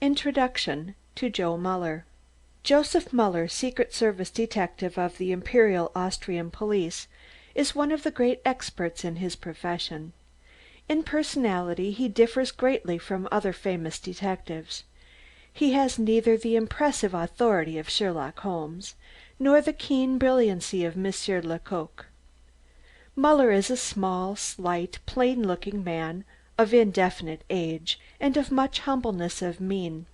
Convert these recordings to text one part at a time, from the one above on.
Introduction to Joe Muller. Joseph Muller, Secret Service detective of the Imperial Austrian Police, is one of the great experts in his profession. In personality he differs greatly from other famous detectives. He has neither the impressive authority of Sherlock Holmes, nor the keen brilliancy of Monsieur Lecoq. Muller is a small, slight, plain-looking man of indefinite age, and of much humbleness of mien.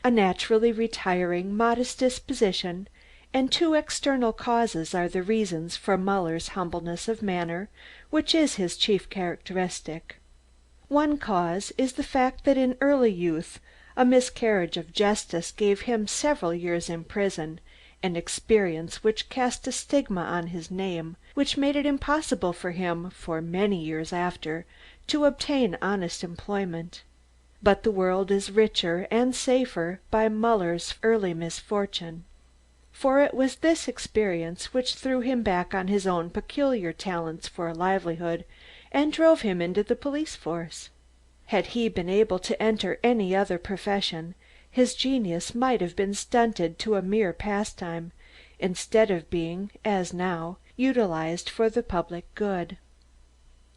A naturally retiring, modest disposition, and two external causes are the reasons for Muller's humbleness of manner, which is his chief characteristic. One cause is the fact that in early youth a miscarriage of justice gave him several years in prison, an experience which cast a stigma on his name, which made it impossible for him, for many years after, to obtain honest employment. But the world is richer and safer by Muller's early misfortune. For it was this experience which threw him back on his own peculiar talents for a livelihood, and drove him into the police force. Had he been able to enter any other profession, his genius might have been stunted to a mere pastime, instead of being, as now, utilized for the public good.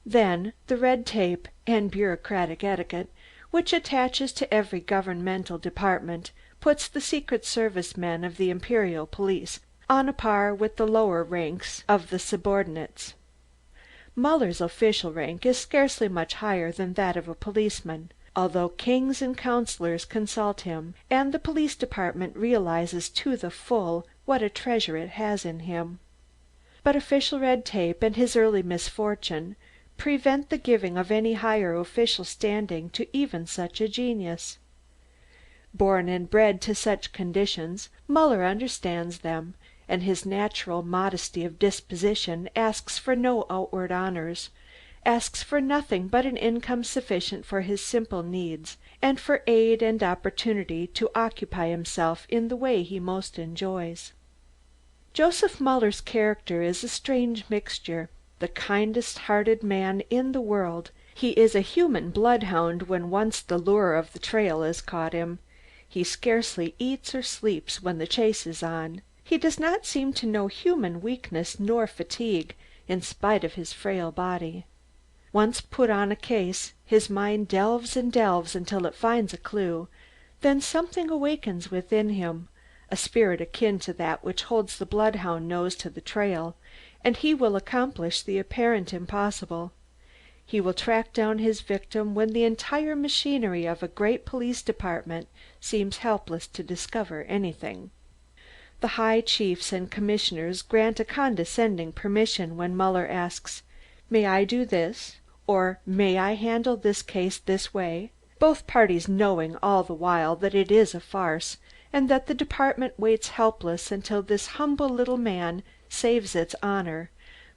Then the red tape and bureaucratic etiquette which attaches to every governmental department puts the Secret Service men of the Imperial Police on a par with the lower ranks of the subordinates. Muller's official rank is scarcely much higher than that of a policeman, although kings and councillors consult him, and the police department realizes to the full what a treasure it has in him. But official red tape and his early misfortune prevent the giving of any higher official standing to even such a genius. Born and bred to such conditions, Muller understands them, and his natural modesty of disposition asks for no outward honors, asks for nothing but an income sufficient for his simple needs, and for aid and opportunity to occupy himself in the way he most enjoys. Joseph Muller's character is a strange mixture. The kindest-hearted man in the world, he is a human bloodhound when once the lure of the trail has caught him. He scarcely eats or sleeps when the chase is on. He does not seem to know human weakness nor fatigue, in spite of his frail body. Once put on a case, his mind delves and delves until it finds a clue, then something awakens within him, a spirit akin to that which holds the bloodhound nose to the trail, and he will accomplish the apparent impossible. He will track down his victim when the entire machinery of a great police department seems helpless to discover anything. The high chiefs and commissioners grant a condescending permission when Muller asks, "May I do this?" or "May I handle this case this way?" both parties knowing all the while that it is a farce, and that the department waits helpless until this humble little man saves its honor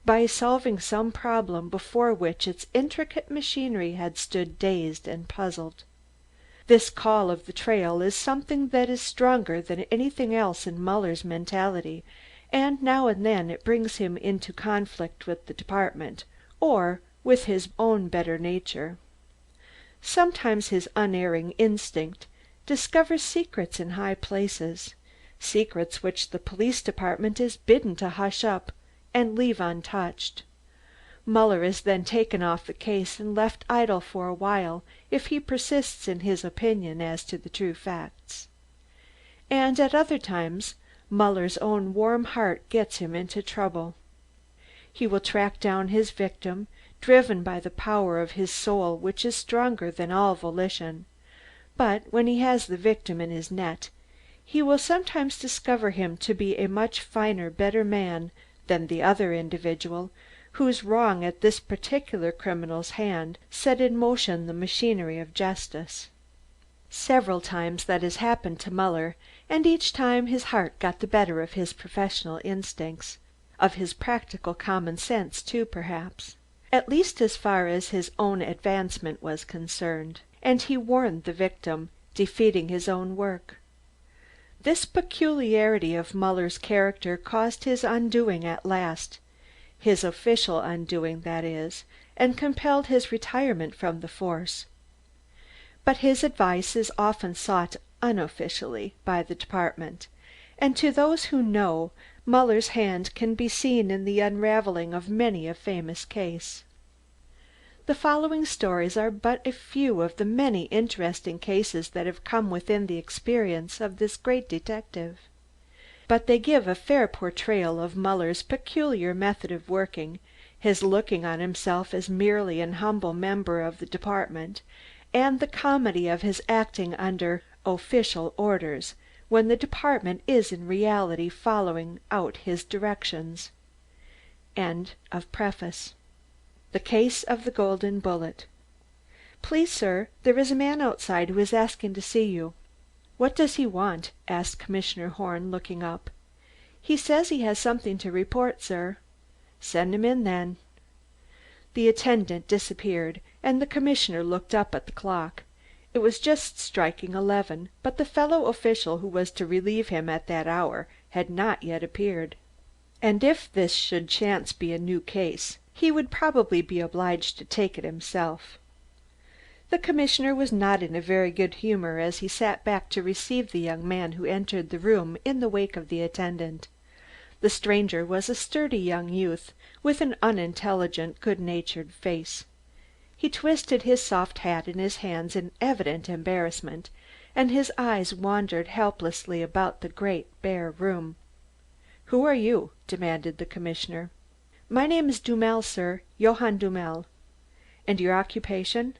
by solving some problem before which its intricate machinery had stood dazed and puzzled. This call of the trail is something that is stronger than anything else in Muller's mentality, and now and then it brings him into conflict with the department, or with his own better nature. Sometimes his unerring instinct discovers secrets in high places, secrets which the police department is bidden to hush up and leave untouched. Muller is then taken off the case and left idle for a while if he persists in his opinion as to the true facts. And at other times Muller's own warm heart gets him into trouble. He will track down his victim, driven by the power of his soul which is stronger than all volition. But when he has the victim in his net, he will sometimes discover him to be a much finer, better man than the other individual whose wrong at this particular criminal's hand set in motion the machinery of justice. Several times that has happened to Muller, and each time his heart got the better of his professional instincts, of his practical common sense too, perhaps, at least as far as his own advancement was concerned, and he warned the victim, defeating his own work. This peculiarity of Muller's character caused his undoing at last, his official undoing, that is, and compelled his retirement from the force. but his advice is often sought unofficially by the department, and to those who know, Muller's hand can be seen in the unravelling of many a famous case. The following stories are but a few of the many interesting cases that have come within the experience of this great detective. But they give a fair portrayal of Muller's peculiar method of working, his looking on himself as merely an humble member of the department, and the comedy of his acting under official orders, when the department is in reality following out his directions. End of preface. The Case of the Golden Bullet. Please, sir, there is a man outside who is asking to see you. What does he want? Asked Commissioner Horn, looking up. He says he has something to report, sir. Send him in, then. The attendant disappeared, and the commissioner looked up at the clock. It was just striking 11, but the fellow official who was to relieve him at that hour had not yet appeared. And if this should chance be a new case, he would probably be obliged to take it himself. The commissioner was not in a very good humor as he sat back to receive the young man who entered the room in the wake of the attendant. The stranger was a sturdy young youth, with an unintelligent, good-natured face. He twisted his soft hat in his hands in evident embarrassment, and his eyes wandered helplessly about the great bare room. "Who are you?" demanded the commissioner. "My name is Dummel, sir, Johann Dummel." "And your occupation?"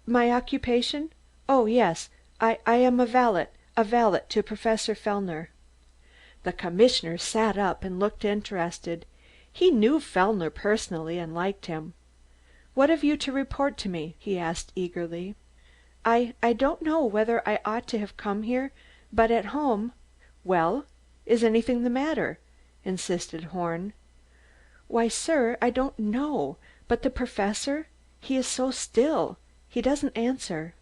"My occupation? Oh, yes, I am a valet to Professor Fellner." The commissioner sat up and looked interested. He knew Fellner personally and liked him. "What have you to report to me?" he asked eagerly. I don't know whether I ought to have come here, but at home—" "Well, is anything the matter?" insisted Horn. "Why, sir, I don't know, but the Professor, he is so still. He doesn't answer."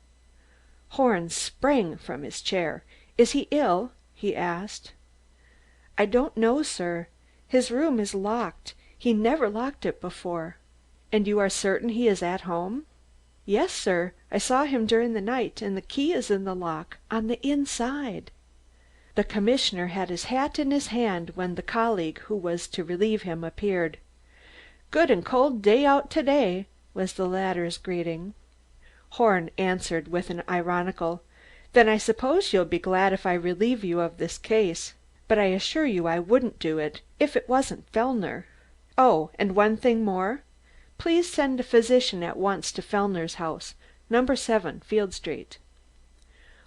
Horn sprang from his chair. "Is he ill?" he asked. "I don't know, sir. His room is locked. He never locked it before." "And you are certain he is at home?" "Yes, sir. I saw him during the night, and the key is in the lock, on the inside." The commissioner had his hat in his hand when the colleague who was to relieve him appeared. "Good and cold day out today," was the latter's greeting. Horn answered with an ironical, "Then I suppose you'll be glad if I relieve you of this case. But I assure you I wouldn't do it if it wasn't Fellner. Oh, and one thing more. Please send a physician at once to Fellner's house, number 7 Field Street."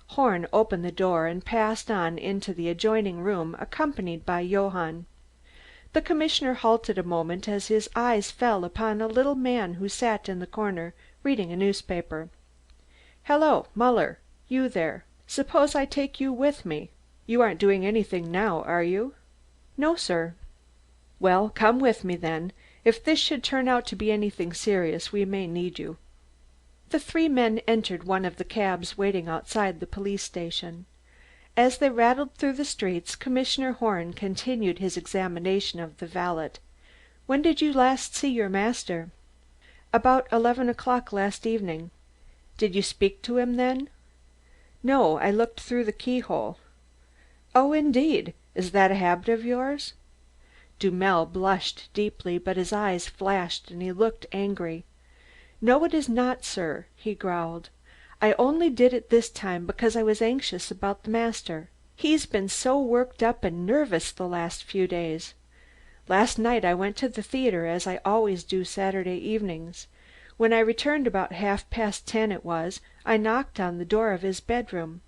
Horn opened the door and passed on into the adjoining room, accompanied by Johann. The commissioner halted a moment as his eyes fell upon a little man who sat in the corner reading a newspaper. "Hello, Muller, you there. Suppose I take you with me? You aren't doing anything now, are you?" "No, sir." "Well, come with me, then. If this should turn out to be anything serious, we may need you." The three men entered one of the cabs waiting outside the police station. As they rattled through the streets, Commissioner Horn continued his examination of the valet. "When did you last see your master?" "About 11 o'clock last evening." "Did you speak to him then?" "No, I looked through the keyhole." "Oh, indeed. Is that a habit of yours?" Dummel blushed deeply, but his eyes flashed and he looked angry. "No, it is not, sir," he growled. "I only did it this time because I was anxious about the master. He's been so worked up and nervous the last few days. Last night I went to the theatre, as I always do Saturday evenings. When I returned about 10:30 it was, I knocked on the door of his bedroom.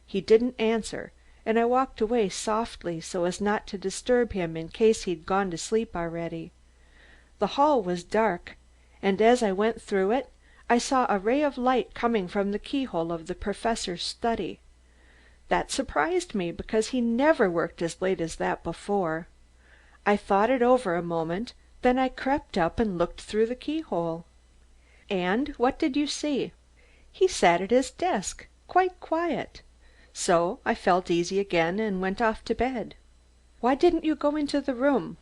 He didn't answer, and I walked away softly so as not to disturb him in case he'd gone to sleep already. The hall was dark, and as I went through it, I saw a ray of light coming from the keyhole of the Professor's study. That surprised me, because he never worked as late as that before. I thought it over a moment, then I crept up and looked through the keyhole." "And what did you see?" "He sat at his desk, quite quiet. So I felt easy again and went off to bed." "Why didn't you go into the room?"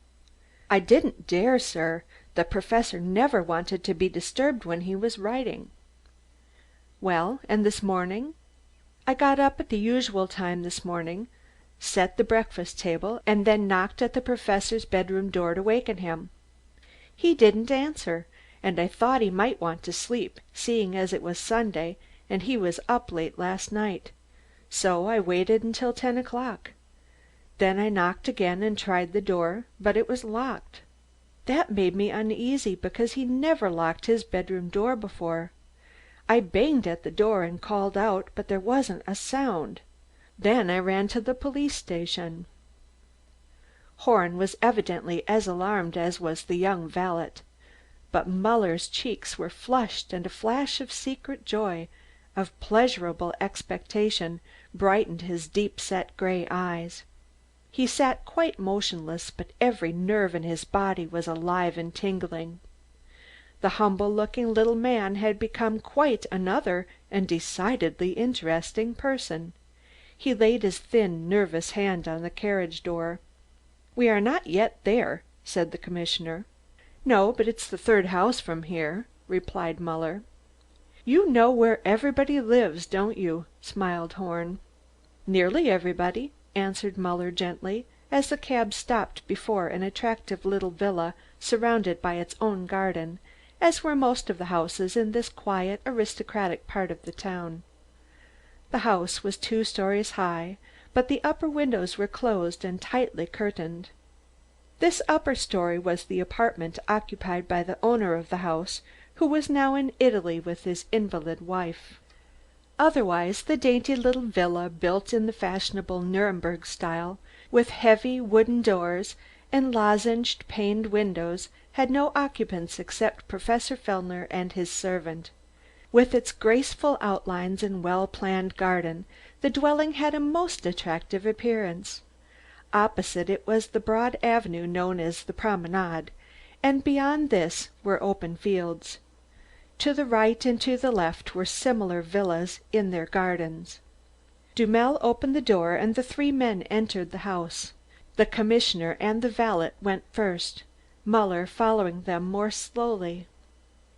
"I didn't dare, sir. The Professor never wanted to be disturbed when he was writing." Well, and this morning?" "I got up at the usual time this morning, set the breakfast table, and then knocked at the Professor's bedroom door to waken him. He didn't answer, and I thought he might want to sleep, seeing as it was Sunday and he was up late last night. So I waited until 10 o'clock. Then I knocked again and tried the door, but it was locked. That made me uneasy, because he never locked his bedroom door before. I banged at the door and called out, but there wasn't a sound. Then I ran to the police station." Horn was evidently as alarmed as was the young valet, but Muller's cheeks were flushed and a flash of secret joy, of pleasurable expectation, brightened his deep-set gray eyes. He sat quite motionless, but every nerve in his body was alive and tingling. The humble-looking little man had become quite another and decidedly interesting person. He laid his thin, nervous hand on the carriage door. "We are not yet there," said the commissioner. "No, but it's the third house from here," replied Muller. "You know where everybody lives, don't you?" smiled Horn. "Nearly everybody," answered Muller gently, as the cab stopped before an attractive little villa surrounded by its own garden, as were most of the houses in this quiet, aristocratic part of the town. The house was 2 stories high, but the upper windows were closed and tightly curtained. This upper story was the apartment occupied by the owner of the house, who was now in Italy with his invalid wife. Otherwise the dainty little villa, built in the fashionable Nuremberg style, with heavy wooden doors and lozenged paned windows, had no occupants except Professor Fellner and his servant. With its graceful outlines and well-planned garden, the dwelling had a most attractive appearance. Opposite it was the broad avenue known as the Promenade, and beyond this were open fields. To the right and to the left were similar villas in their gardens. Dummel opened the door and the 3 men entered the house. The commissioner and the valet went first, Muller following them more slowly.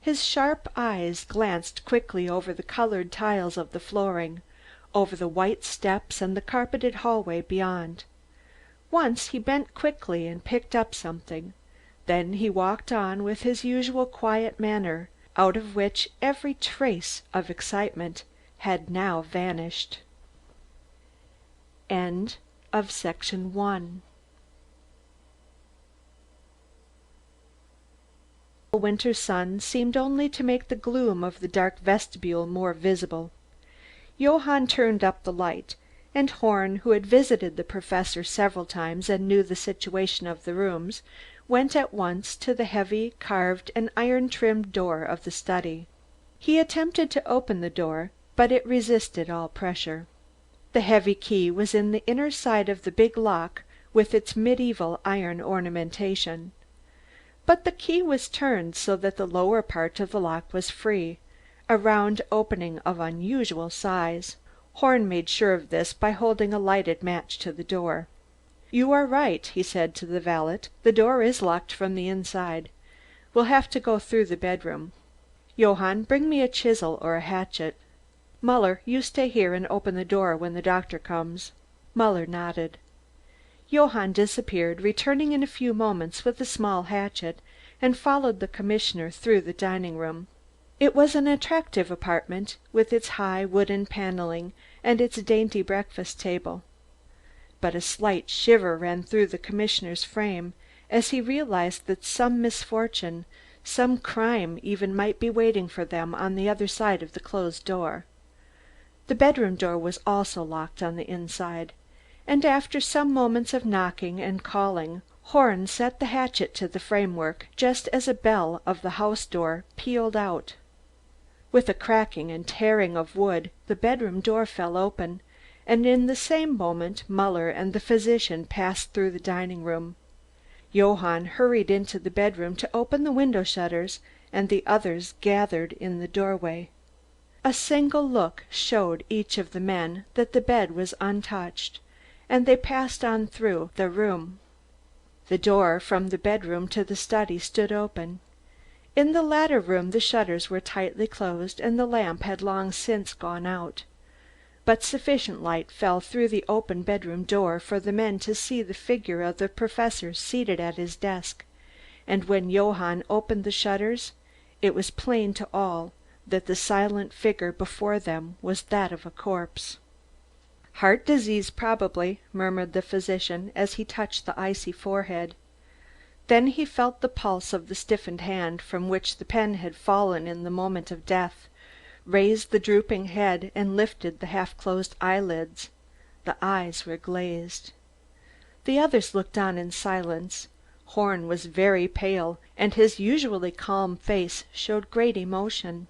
His sharp eyes glanced quickly over the colored tiles of the flooring, over the white steps and the carpeted hallway beyond. Once he bent quickly and picked up something. Then he walked on with his usual quiet manner, out of which every trace of excitement had now vanished. Section 1. The winter sun seemed only to make the gloom of the dark vestibule more visible. Johann turned up the light, and Horn, who had visited the Professor several times and knew the situation of the rooms, went at once to the heavy carved and iron-trimmed door of the study. He attempted to open the door, but it resisted all pressure. The heavy key was in the inner side of the big lock with its medieval iron ornamentation. But the key was turned so that the lower part of the lock was free, a round opening of unusual size. Horn made sure of this by holding a lighted match to the door. "You are right," he said to the valet. "The door is locked from the inside. We'll have to go through the bedroom. Johann, bring me a chisel or a hatchet. Muller, you stay here and open the door when the doctor comes." Muller nodded. Johann disappeared, returning in a few moments with a small hatchet, and followed the commissioner through the dining room. It was an attractive apartment, with its high wooden paneling and its dainty breakfast table. But a slight shiver ran through the commissioner's frame as he realized that some misfortune, some crime even, might be waiting for them on the other side of the closed door. The bedroom door was also locked on the inside, and after some moments of knocking and calling, Horn set the hatchet to the framework just as a bell of the house door pealed out. With a cracking and tearing of wood, the bedroom door fell open, and in the same moment Muller and the physician passed through the dining room. Johann hurried into the bedroom to open the window shutters, and the others gathered in the doorway. A single look showed each of the men that the bed was untouched, and they passed on through the room. The door from the bedroom to the study stood open. In the latter room the shutters were tightly closed and the lamp had long since gone out, but sufficient light fell through the open bedroom door for the men to see the figure of the Professor seated at his desk, and when Johann opened the shutters it was plain to all that the silent figure before them was that of a corpse. "Heart disease, probably," murmured the physician as he touched the icy forehead. Then he felt the pulse of the stiffened hand from which the pen had fallen in the moment of death, raised the drooping head and lifted the half closed eyelids. The eyes were glazed. The others looked on in silence. Horn was very pale, and his usually calm face showed great emotion.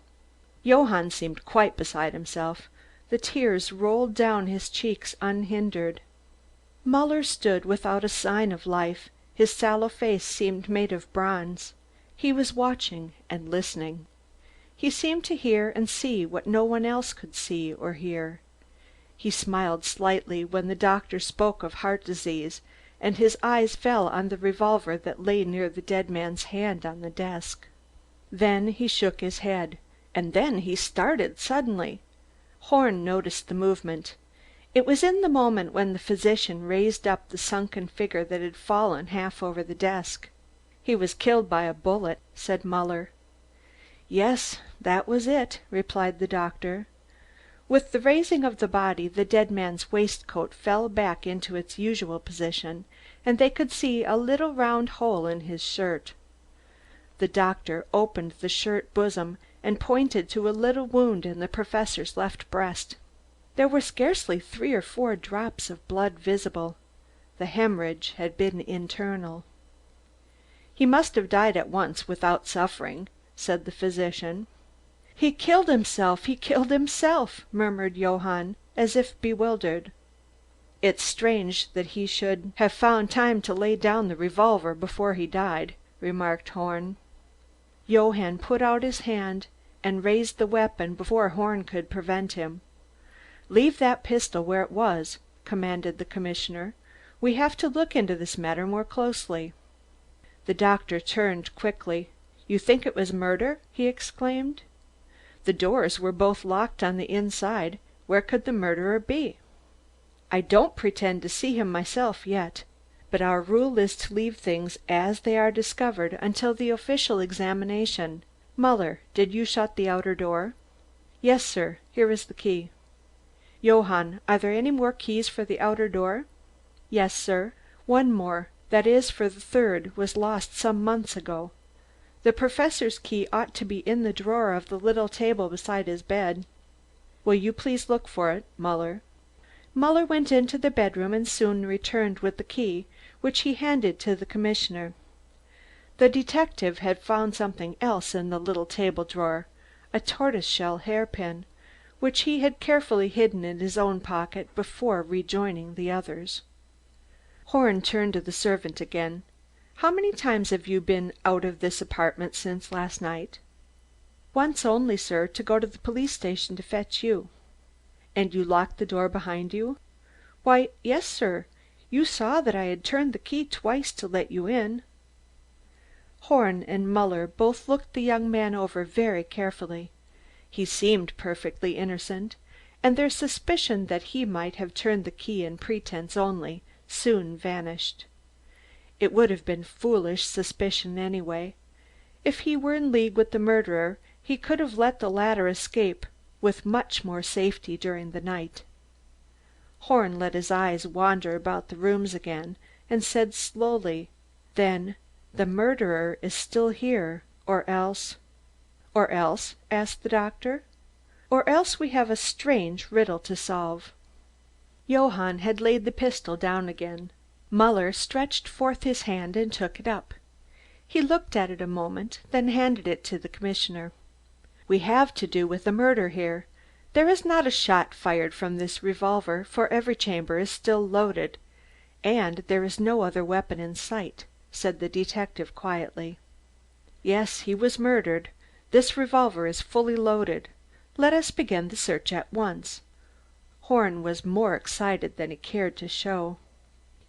Johann seemed quite beside himself. The tears rolled down his cheeks unhindered. Muller stood without a sign of life. His sallow face seemed made of bronze. He was watching and listening. He seemed to hear and see what no one else could see or hear. He smiled slightly when the doctor spoke of heart disease, and his eyes fell on the revolver that lay near the dead man's hand on the desk. Then he shook his head, and then he started suddenly. Horn noticed the movement. It was in the moment when the physician raised up the sunken figure that had fallen half over the desk. "He was killed by a bullet," said Muller. "Yes, that was it," replied the doctor. With the raising of the body the dead man's waistcoat fell back into its usual position, and they could see a little round hole in his shirt. The doctor opened the shirt bosom and pointed to a little wound in the Professor's left breast. There were scarcely 3 or 4 drops of blood visible. The hemorrhage had been internal. "He must have died at once without suffering," said the physician. "He killed himself, he killed himself," murmured Johann, as if bewildered. "It's strange that he should have found time to lay down the revolver before he died," remarked Horn. Johann put out his hand and raised the weapon before Horn could prevent him. "Leave that pistol where it was," commanded the commissioner. "We have to look into this matter more closely." The doctor turned quickly. "You think it was murder?" he exclaimed. "The doors were both locked on the inside. Where could the murderer be?" "I don't pretend to see him myself yet, but our rule is to leave things as they are discovered until the official examination. Muller, did you shut the outer door?" "Yes, sir. Here is the key." "Johann, are there any more keys for the outer door?" "Yes, sir. One more, that is for the third, was lost some months ago. The Professor's key ought to be in the drawer of the little table beside his bed." "Will you please look for it, Muller?" Muller went into the bedroom and soon returned with the key, which he handed to the commissioner. The detective had found something else in the little table drawer, a tortoiseshell hairpin, which he had carefully hidden in his own pocket before rejoining the others. Horn turned to the servant again. "How many times have you been out of this apartment since last night?" "Once only, sir, to go to the police station to fetch you." "And you locked the door behind you?" "Why, yes, sir. You saw that I had turned the key twice to let you in." Horn and Muller both looked the young man over very carefully. He seemed perfectly innocent, and their suspicion that he might have turned the key in pretense only soon vanished. It would have been foolish suspicion anyway. If he were in league with the murderer, he could have let the latter escape with much more safety during the night. Horn let his eyes wander about the rooms again, and said slowly, "Then the murderer is still here, or else—" "Or else?" asked the doctor. "Or else we have a strange riddle to solve." Johann had laid the pistol down again. Muller stretched forth his hand and took it up. He looked at it a moment, then handed it to the commissioner. "We have to do with a murder here. There is not a shot fired from this revolver, for every chamber is still loaded, and there is no other weapon in sight," said the detective quietly. "Yes, he was murdered. This revolver is fully loaded. Let us begin the search at once." Horn was more excited than he cared to show.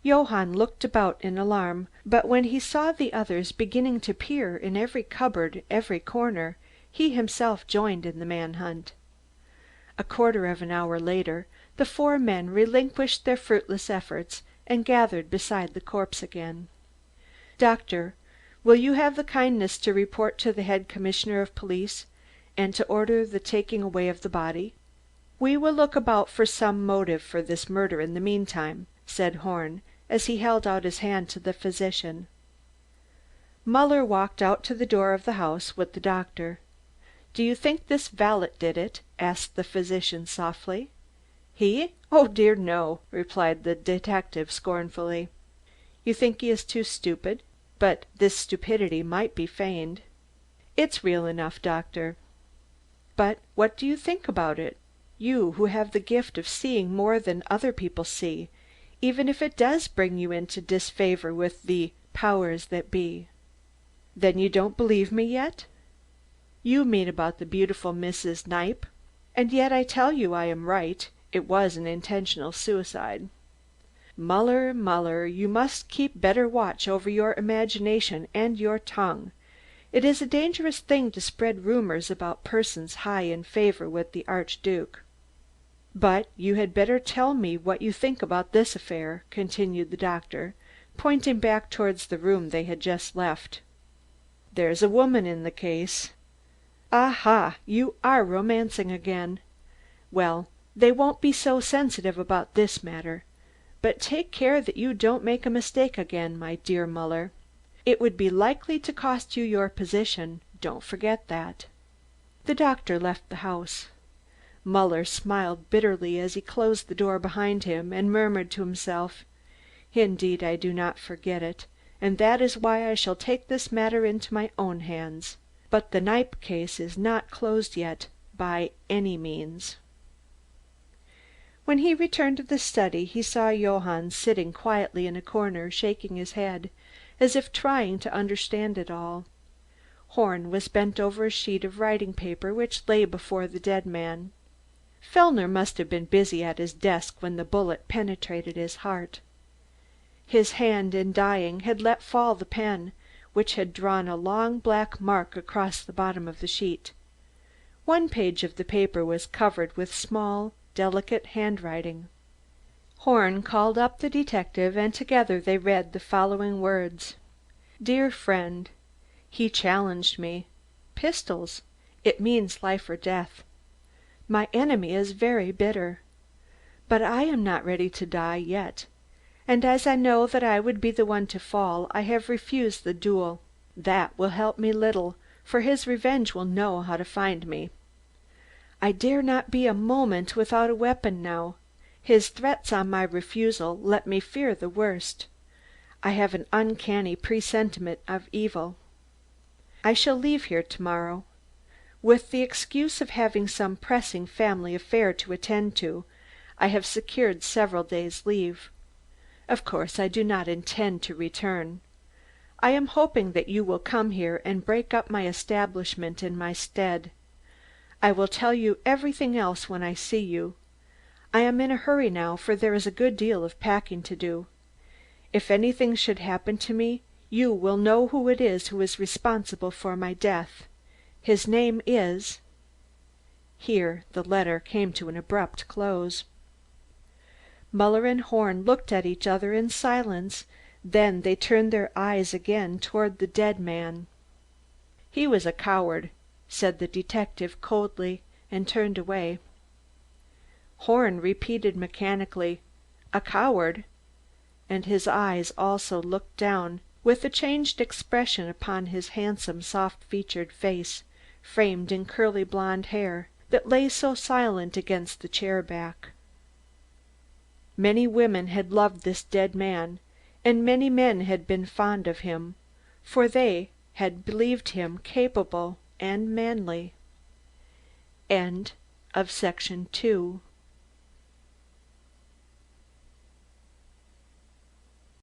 Johann looked about in alarm, but when he saw the others beginning to peer in every cupboard, every corner, he himself joined in the manhunt. A quarter of an hour later the four men relinquished their fruitless efforts and gathered beside the corpse again. "Doctor, will you have the kindness to report to the head commissioner of police, and to order the taking away of the body? We will look about for some motive for this murder in the meantime," said Horn, as he held out his hand to the physician. Muller walked out to the door of the house with the doctor. "Do you think this valet did it?" asked the physician softly. "He? Oh dear no," replied the detective scornfully. "You think he is too stupid? But this stupidity might be feigned." "It's real enough, doctor." "But what do you think about it? You who have the gift of seeing more than other people see, even if it does bring you into disfavor with the powers that be." "Then you don't believe me yet?" "You mean about the beautiful Mrs. Kniepp? And yet I tell you I am right. It was an intentional suicide." "Muller, Muller, you must keep better watch over your imagination and your tongue. It is a dangerous thing to spread rumors about persons high in favor with the Archduke." "But you had better tell me what you think about this affair," continued the doctor, pointing back towards the room they had just left. "There's a woman in the case." "Aha, you are romancing again. Well, they won't be so sensitive about this matter. But take care that you don't make a mistake again, my dear Muller. It would be likely to cost you your position, don't forget that." The doctor left the house. Muller smiled bitterly as he closed the door behind him, and murmured to himself, "Indeed I do not forget it, and that is why I shall take this matter into my own hands. But the Kniepp case is not closed yet, by any means." When he returned to the study he saw Johann sitting quietly in a corner, shaking his head, as if trying to understand it all. Horn was bent over a sheet of writing paper which lay before the dead man. Fellner must have been busy at his desk when the bullet penetrated his heart. His hand in dying had let fall the pen, which had drawn a long black mark across the bottom of the sheet. One page of the paper was covered with small, delicate handwriting. Horn called up the detective, and together they read the following words: "Dear friend, he challenged me. Pistols. It means life or death. My enemy is very bitter. But I am not ready to die yet, and as I know that I would be the one to fall, I have refused the duel. That will help me little, for his revenge will know how to find me. I dare not be a moment without a weapon now. His threats on my refusal let me fear the worst. I have an uncanny presentiment of evil. I shall leave here tomorrow. With the excuse of having some pressing family affair to attend to, I have secured several days' leave. Of course I do not intend to return. I am hoping that you will come here and break up my establishment in my stead. I will tell you everything else when I see you. I am in a hurry now, for there is a good deal of packing to do. If anything should happen to me, you will know who it is who is responsible for my death. His name is—" Here the letter came to an abrupt close. Muller and Horn looked at each other in silence, then they turned their eyes again toward the dead man. "He was a coward," said the detective coldly, and turned away. Horn repeated mechanically, "A coward," and his eyes also looked down with a changed expression upon his handsome soft featured face, framed in curly blond hair, that lay so silent against the chair back. Many women had loved this dead man, and many men had been fond of him, for they had believed him capable and manly. Section 2